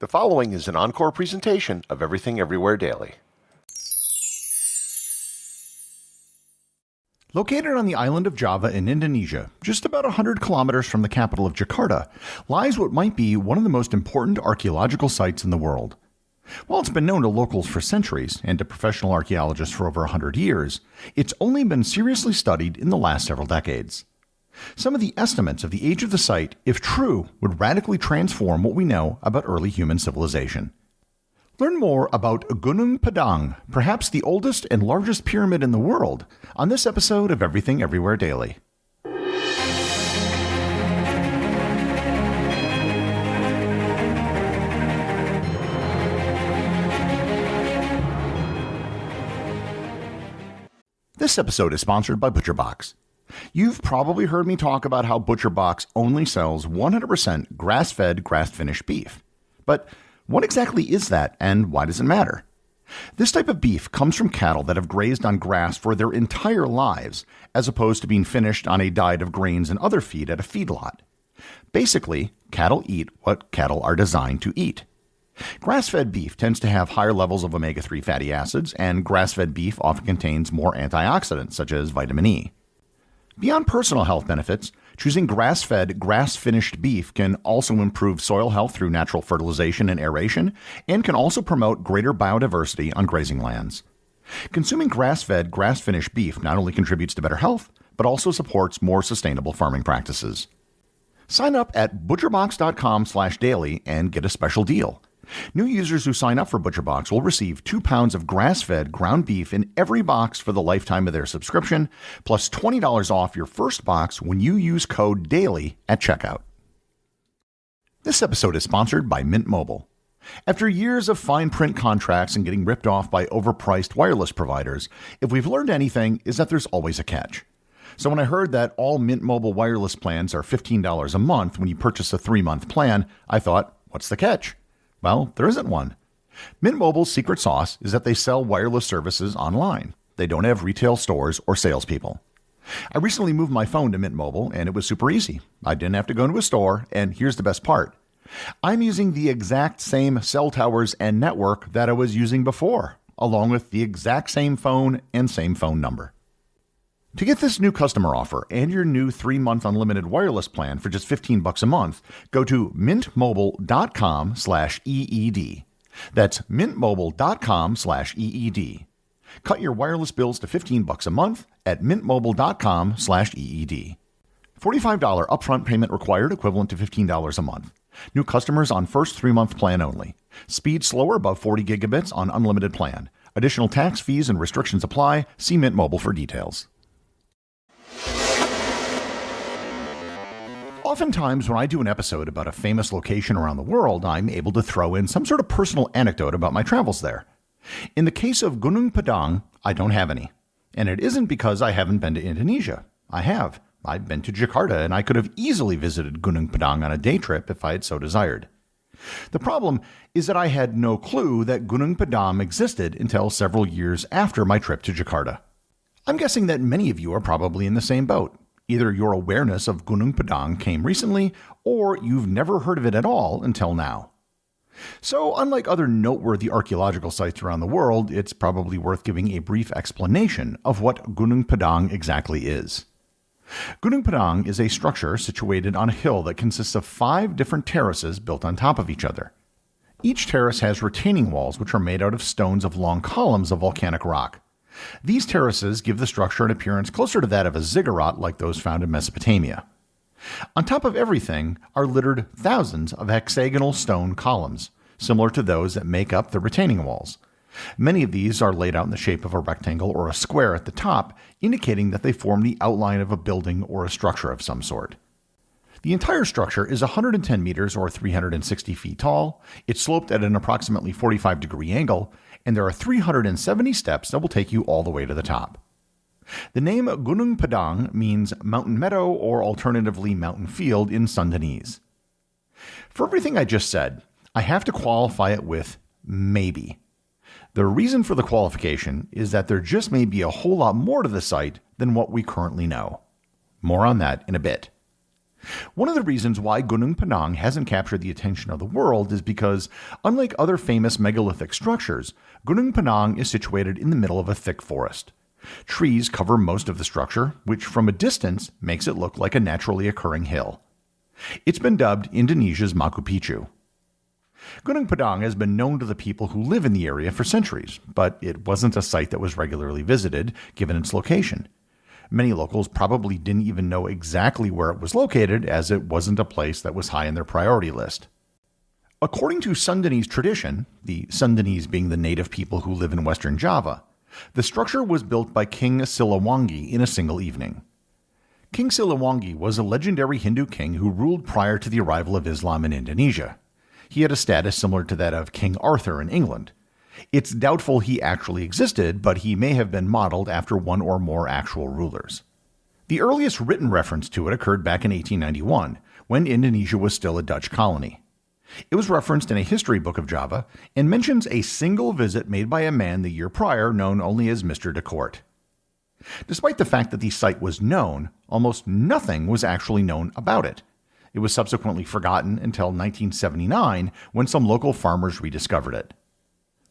The following is an encore presentation of Everything Everywhere Daily. Located on the island of Java in Indonesia, just about 100 kilometers from the capital of Jakarta, lies what might be one of the most important archaeological sites in the world. While it's been known to locals for centuries and to professional archaeologists for over 100 years, it's only been seriously studied in the last several decades. Some of the estimates of the age of the site, if true, would radically transform what we know about early human civilization. Learn more about Gunung Padang, perhaps the oldest and largest pyramid in the world, on this episode of Everything Everywhere Daily. This episode is sponsored by ButcherBox. You've probably heard me talk about how ButcherBox only sells 100% grass-fed, grass-finished beef. But what exactly is that, and why does it matter? This type of beef comes from cattle that have grazed on grass for their entire lives, as opposed to being finished on a diet of grains and other feed at a feedlot. Basically, cattle eat what cattle are designed to eat. Grass-fed beef tends to have higher levels of omega-3 fatty acids, and grass-fed beef often contains more antioxidants, such as vitamin E. Beyond personal health benefits, choosing grass-fed, grass-finished beef can also improve soil health through natural fertilization and aeration, and can also promote greater biodiversity on grazing lands. Consuming grass-fed, grass-finished beef not only contributes to better health, but also supports more sustainable farming practices. Sign up at butcherbox.com/daily and get a special deal. New users who sign up for ButcherBox will receive 2 pounds of grass-fed ground beef in every box for the lifetime of their subscription, plus $20 off your first box when you use code DAILY at checkout. This episode is sponsored by Mint Mobile. After years of fine print contracts and getting ripped off by overpriced wireless providers, if we've learned anything, is that there's always a catch. So when I heard that all Mint Mobile wireless plans are $15 a month when you purchase a 3-month plan, I thought, what's the catch? Well, there isn't one. Mint Mobile's secret sauce is that they sell wireless services online. They don't have retail stores or salespeople. I recently moved my phone to Mint Mobile, and it was super easy. I didn't have to go to a store, and here's the best part. I'm using the exact same cell towers and network that I was using before, along with the exact same phone and same phone number. To get this new customer offer and your new 3-month unlimited wireless plan for just $15 a month, go to mintmobile.com/EED. That's mintmobile.com/EED. Cut your wireless bills to $15 a month at mintmobile.com/EED. $45 upfront payment required, equivalent to $15 a month. New customers on first 3-month plan only. Speed slower above 40 gigabits on unlimited plan. Additional tax, fees, and restrictions apply. See Mint Mobile for details. Oftentimes, when I do an episode about a famous location around the world, I'm able to throw in some sort of personal anecdote about my travels there. In the case of Gunung Padang, I don't have any. And it isn't because I haven't been to Indonesia. I have. I've been to Jakarta, and I could have easily visited Gunung Padang on a day trip if I had so desired. The problem is that I had no clue that Gunung Padang existed until several years after my trip to Jakarta. I'm guessing that many of you are probably in the same boat. Either your awareness of Gunung Padang came recently, or you've never heard of it at all until now. So, unlike other noteworthy archaeological sites around the world, it's probably worth giving a brief explanation of what Gunung Padang exactly is. Gunung Padang is a structure situated on a hill that consists of 5 different terraces built on top of each other. Each terrace has retaining walls which are made out of stones of long columns of volcanic rock. These terraces give the structure an appearance closer to that of a ziggurat like those found in Mesopotamia. On top of everything are littered thousands of hexagonal stone columns, similar to those that make up the retaining walls. Many of these are laid out in the shape of a rectangle or a square at the top, indicating that they form the outline of a building or a structure of some sort. The entire structure is 110 meters or 360 feet tall. It's sloped at an approximately 45-degree angle, and there are 370 steps that will take you all the way to the top. The name Gunung Padang means mountain meadow or alternatively mountain field in Sundanese. For everything I just said, I have to qualify it with maybe. The reason for the qualification is that there just may be a whole lot more to the site than what we currently know. More on that in a bit. One of the reasons why Gunung Padang hasn't captured the attention of the world is because, unlike other famous megalithic structures, Gunung Padang is situated in the middle of a thick forest. Trees cover most of the structure, which from a distance makes it look like a naturally occurring hill. It's been dubbed Indonesia's Machu Picchu. Gunung Padang has been known to the people who live in the area for centuries, but it wasn't a site that was regularly visited, given its location. Many locals probably didn't even know exactly where it was located, as it wasn't a place that was high on their priority list. According to Sundanese tradition, the Sundanese being the native people who live in Western Java, the structure was built by King Siliwangi in a single evening. King Siliwangi was a legendary Hindu king who ruled prior to the arrival of Islam in Indonesia. He had a status similar to that of King Arthur in England. It's doubtful he actually existed, but he may have been modeled after one or more actual rulers. The earliest written reference to it occurred back in 1891, when Indonesia was still a Dutch colony. It was referenced in a history book of Java and mentions a single visit made by a man the year prior known only as Mr. de Court. Despite the fact that the site was known, almost nothing was actually known about it. It was subsequently forgotten until 1979 when some local farmers rediscovered it.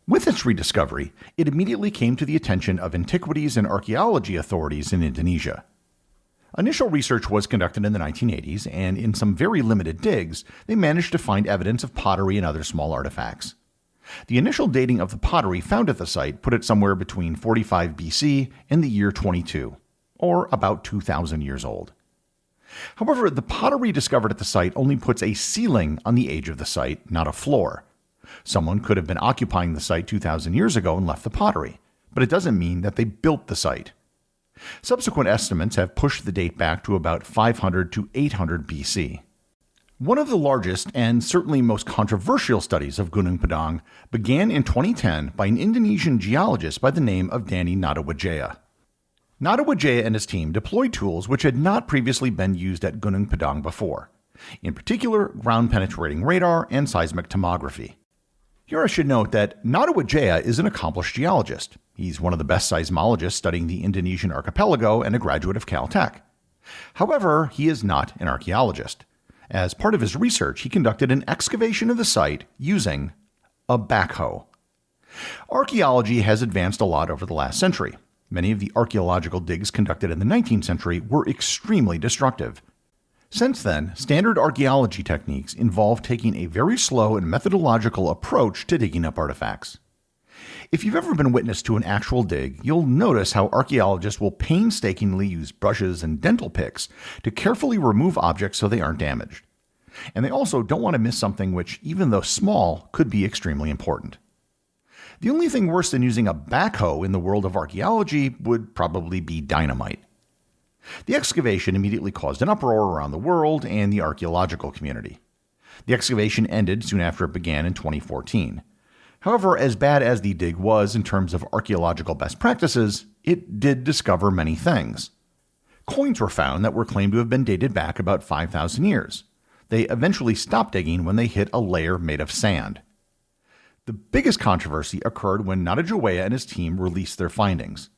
With its rediscovery, it immediately came to the attention of antiquities and archaeology authorities in Indonesia. Initial research was conducted in the 1980s, and in some very limited digs, they managed to find evidence of pottery and other small artifacts. The initial dating of the pottery found at the site put it somewhere between 45 BC and the year 22, or about 2,000 years old. However, the pottery discovered at the site only puts a ceiling on the age of the site, not a floor. Someone could have been occupying the site 2,000 years ago and left the pottery, but it doesn't mean that they built the site. Subsequent estimates have pushed the date back to about 500 to 800 BC. One of the largest and certainly most controversial studies of Gunung Padang began in 2010 by an Indonesian geologist by the name of Danny Nadawijaya. Nadawijaya and his team deployed tools which had not previously been used at Gunung Padang before, in particular ground-penetrating radar and seismic tomography. Here I should note that Nadawijaya is an accomplished geologist. He's one of the best seismologists studying the Indonesian archipelago and a graduate of Caltech. However, he is not an archaeologist. As part of his research, he conducted an excavation of the site using a backhoe. Archaeology has advanced a lot over the last century. Many of the archaeological digs conducted in the 19th century were extremely destructive. Since then, standard archaeology techniques involve taking a very slow and methodological approach to digging up artifacts. If you've ever been witness to an actual dig, you'll notice how archaeologists will painstakingly use brushes and dental picks to carefully remove objects so they aren't damaged. And they also don't want to miss something which, even though small, could be extremely important. The only thing worse than using a backhoe in the world of archaeology would probably be dynamite. The excavation immediately caused an uproar around the world and the archaeological community. The excavation ended soon after it began in 2014. However, as bad as the dig was in terms of archaeological best practices, it did discover many things. Coins were found that were claimed to have been dated back about 5,000 years. They eventually stopped digging when they hit a layer made of sand. The biggest controversy occurred when Nadawijaya and his team released their findings.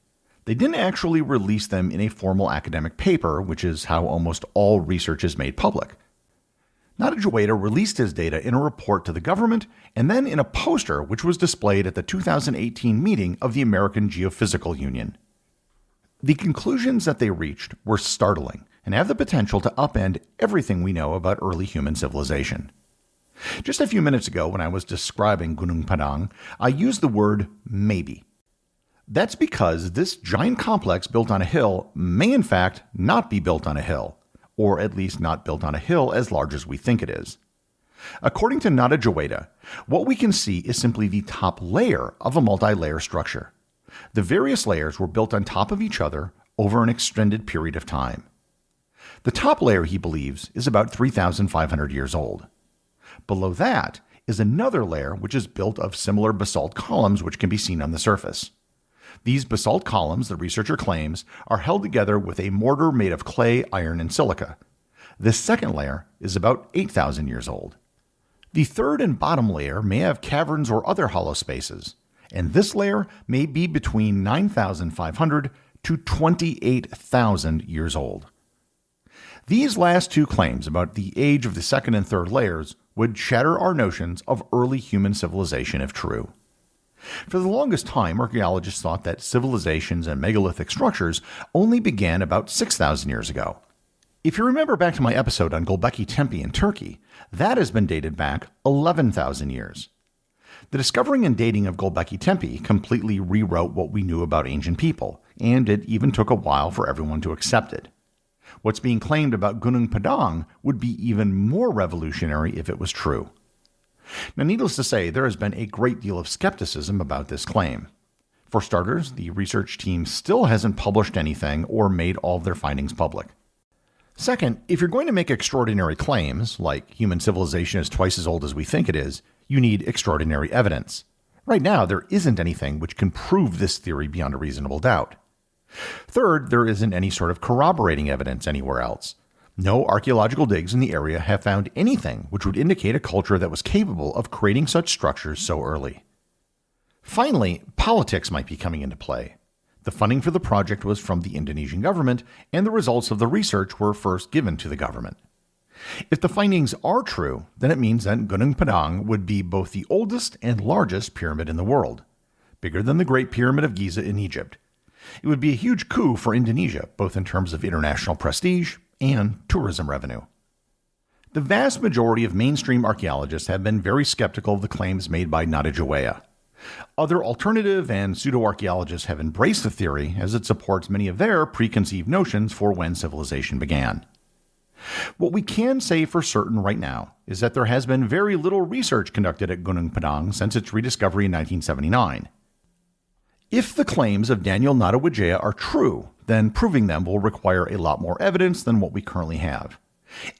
They didn't actually release them in a formal academic paper, which is how almost all research is made public. Nadawijaya released his data in a report to the government and then in a poster which was displayed at the 2018 meeting of the American Geophysical Union. The conclusions that they reached were startling and have the potential to upend everything we know about early human civilization. Just a few minutes ago, when I was describing Gunung Padang, I used the word maybe. That's because this giant complex built on a hill may in fact not be built on a hill, or at least not built on a hill as large as we think it is. According to Nadawijaya, what we can see is simply the top layer of a multi-layer structure. The various layers were built on top of each other over an extended period of time. The top layer, he believes, is about 3,500 years old. Below that is another layer which is built of similar basalt columns which can be seen on the surface. These basalt columns, the researcher claims, are held together with a mortar made of clay, iron, and silica. This second layer is about 8,000 years old. The third and bottom layer may have caverns or other hollow spaces, and this layer may be between 9,500 to 28,000 years old. These last two claims about the age of the second and third layers would shatter our notions of early human civilization if true. For the longest time, archaeologists thought that civilizations and megalithic structures only began about 6,000 years ago. If you remember back to my episode on Göbekli Tepe in Turkey, that has been dated back 11,000 years. The discovering and dating of Göbekli Tepe completely rewrote what we knew about ancient people, and it even took a while for everyone to accept it. What's being claimed about Gunung Padang would be even more revolutionary if it was true. Now, needless to say, there has been a great deal of skepticism about this claim. For starters, the research team still hasn't published anything or made all of their findings public. Second, if you're going to make extraordinary claims, like human civilization is twice as old as we think it is, you need extraordinary evidence. Right now, there isn't anything which can prove this theory beyond a reasonable doubt. Third, there isn't any sort of corroborating evidence anywhere else. No archaeological digs in the area have found anything which would indicate a culture that was capable of creating such structures so early. Finally, politics might be coming into play. The funding for the project was from the Indonesian government, and the results of the research were first given to the government. If the findings are true, then it means that Gunung Padang would be both the oldest and largest pyramid in the world, bigger than the Great Pyramid of Giza in Egypt. It would be a huge coup for Indonesia, both in terms of international prestige and tourism revenue. The vast majority of mainstream archaeologists have been very skeptical of the claims made by Nadejawea. Other alternative and pseudo-archaeologists have embraced the theory as it supports many of their preconceived notions for when civilization began. What we can say for certain right now is that there has been very little research conducted at Gunung Padang since its rediscovery in 1979. If the claims of Daniel Nadejawea are true, then proving them will require a lot more evidence than what we currently have.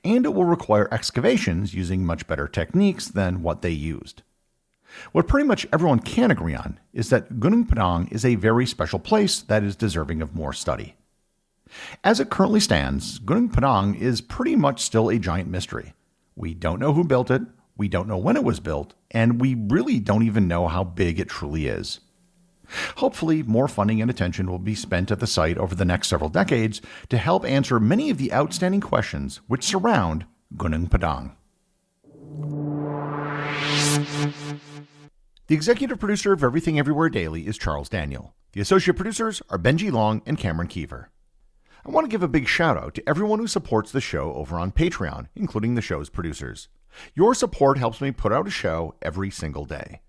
And it will require excavations using much better techniques than what they used. What pretty much everyone can agree on is that Gunung Padang is a very special place that is deserving of more study. As it currently stands, Gunung Padang is pretty much still a giant mystery. We don't know who built it, we don't know when it was built, and we really don't even know how big it truly is. Hopefully, more funding and attention will be spent at the site over the next several decades to help answer many of the outstanding questions which surround Gunung Padang. The executive producer of Everything Everywhere Daily is Charles Daniel. The associate producers are Benji Long and Cameron Kiefer. I want to give a big shout out to everyone who supports the show over on Patreon, including the show's producers. Your support helps me put out a show every single day.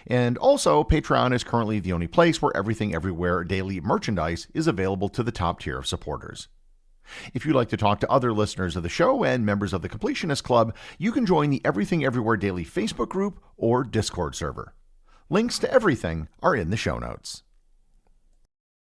And also, Patreon is currently the only place where Everything Everywhere Daily merchandise is available to the top tier of supporters. If you'd like to talk to other listeners of the show and members of the Completionist Club, you can join the Everything Everywhere Daily Facebook group or Discord server. Links to everything are in the show notes.